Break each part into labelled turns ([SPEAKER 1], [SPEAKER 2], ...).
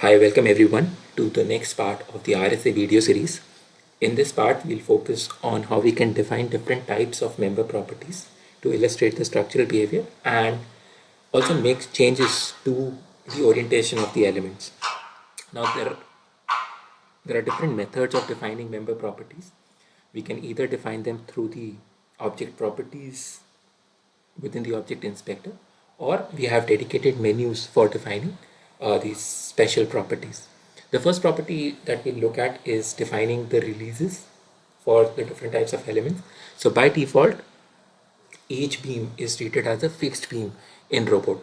[SPEAKER 1] Hi, welcome everyone to the next part of the RSA video series. In this part, we'll focus on how we can define different types of member properties to illustrate the structural behavior and also make changes to the orientation of the elements. Now, there are different methods of defining member properties. We can either define them through the object properties within the object inspector, or we have dedicated menus for defining these special properties. The first property that we look at is defining the releases for the different types of elements. So by default, each beam is treated as a fixed beam in robot.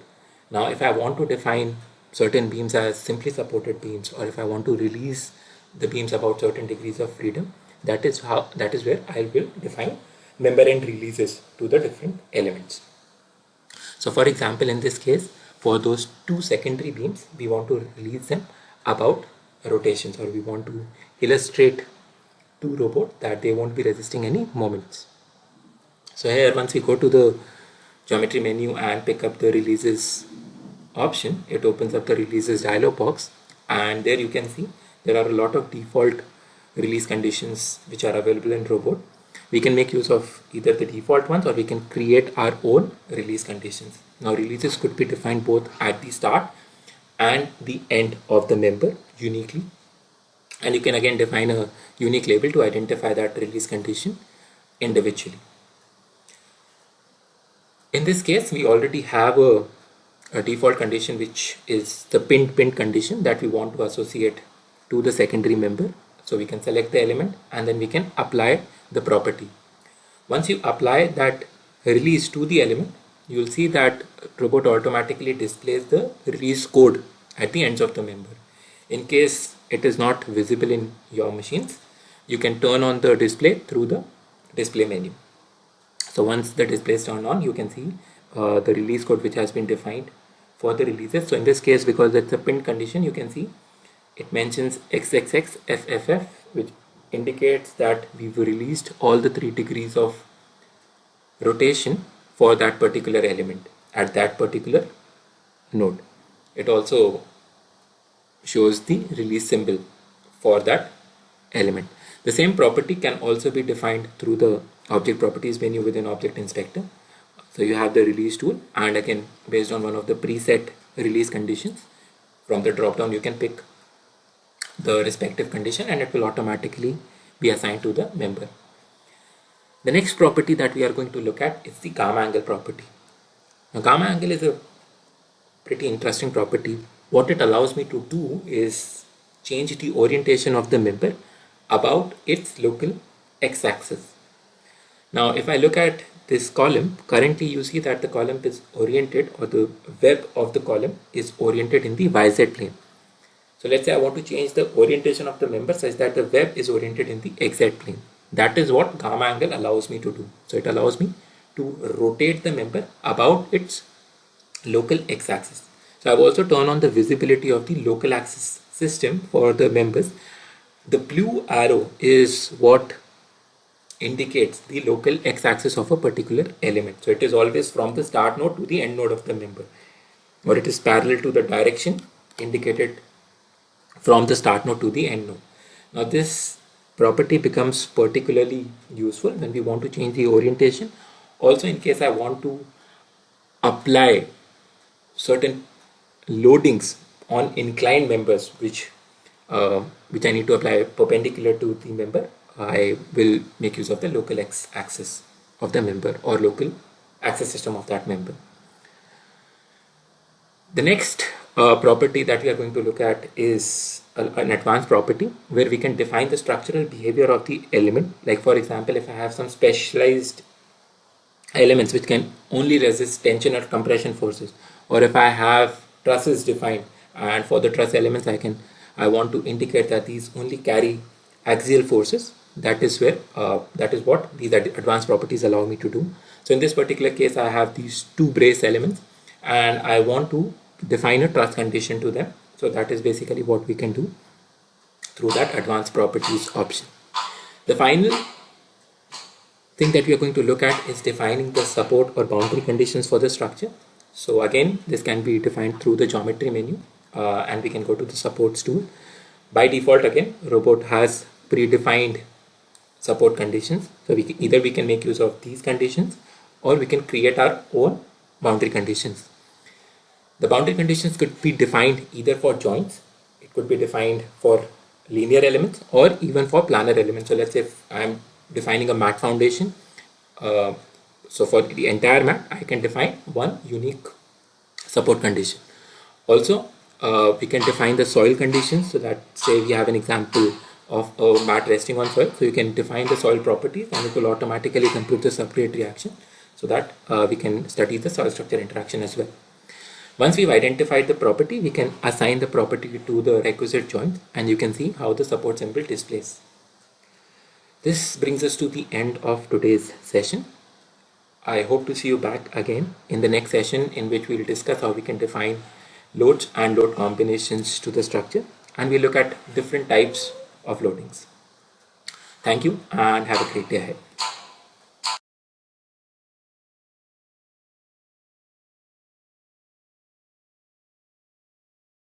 [SPEAKER 1] Now, if I want to define certain beams as simply supported beams, or if I want to release the beams about certain degrees of freedom, that is where I will define member end releases to the different elements. So for example, in this case, for those two secondary beams, we want to release them about rotations, or we want to illustrate to robot that they won't be resisting any moments. So here, once we go to the geometry menu and pick up the releases option, it opens up the releases dialog box, and there you can see there are a lot of default release conditions which are available in robot. We can make use of either the default ones, or we can create our own release conditions. Now, releases could be defined both at the start and the end of the member uniquely, and you can again define a unique label to identify that release condition individually. In this case, we already have a default condition, which is the pinned condition that we want to associate to the secondary member. So we can select the element and then we can apply the property. Once you apply that release to the element, you will see that robot automatically displays the release code at the ends of the member. In case it is not visible in your machines, you can turn on the display through the display menu. So once the display is turned on, you can see the release code which has been defined for the releases. So in this case, because it's a pinned condition, you can see it mentions XXX FFF, which indicates that we've released all the 3 degrees of rotation for that particular element at that particular node. It also shows the release symbol for that element. The same property can also be defined through the object properties menu within object inspector. So you have the release tool, and again, based on one of the preset release conditions, from the drop down you can pick the respective condition and it will automatically be assigned to the member. The next property that we are going to look at is the gamma angle property. Now, gamma angle is a pretty interesting property. What it allows me to do is change the orientation of the member about its local x-axis. Now, if I look at this column, currently you see that the column is oriented, or the web of the column is oriented in the YZ plane. So let's say I want to change the orientation of the member such that the web is oriented in the XZ plane. That is what gamma angle allows me to do. So it allows me to rotate the member about its local x-axis. So I've also turned on the visibility of the local axis system for the members. The blue arrow is what indicates the local x-axis of a particular element. So it is always from the start node to the end node of the member, or it is parallel to the direction indicated from the start node to the end node. Now this property becomes particularly useful when we want to change the orientation. Also, in case I want to apply certain loadings on inclined members, which I need to apply perpendicular to the member, I will make use of the local x-axis of the member, or local axis system of that member. The next property that we are going to look at is an advanced property where we can define the structural behavior of the element. Like for example, if I have some specialized elements which can only resist tension or compression forces, or if I have trusses defined, and for the truss elements I want to indicate that these only carry axial forces, that is what these advanced properties allow me to do. So in this particular case, I have these 2 brace elements and I want to define a truss condition to them. So that is basically what we can do through that advanced properties option. The final thing that we are going to look at is defining the support or boundary conditions for the structure. So again, this can be defined through the geometry menu. and we can go to the supports tool. By default, again, robot has predefined support conditions. So either we can make use of these conditions or we can create our own boundary conditions. The boundary conditions could be defined either for joints, it could be defined for linear elements or even for planar elements. So let's say if I'm defining a mat foundation, so for the entire mat, I can define one unique support condition. Also, we can define the soil conditions, so that say we have an example of a mat resting on soil. So you can define the soil properties and it will automatically compute the substrate reaction, so that we can study the soil structure interaction as well. Once we've identified the property, we can assign the property to the requisite joint and you can see how the support symbol displays. This brings us to the end of today's session. I hope to see you back again in the next session, in which we'll discuss how we can define loads and load combinations to the structure, and we'll look at different types of loadings. Thank you and have a great day ahead.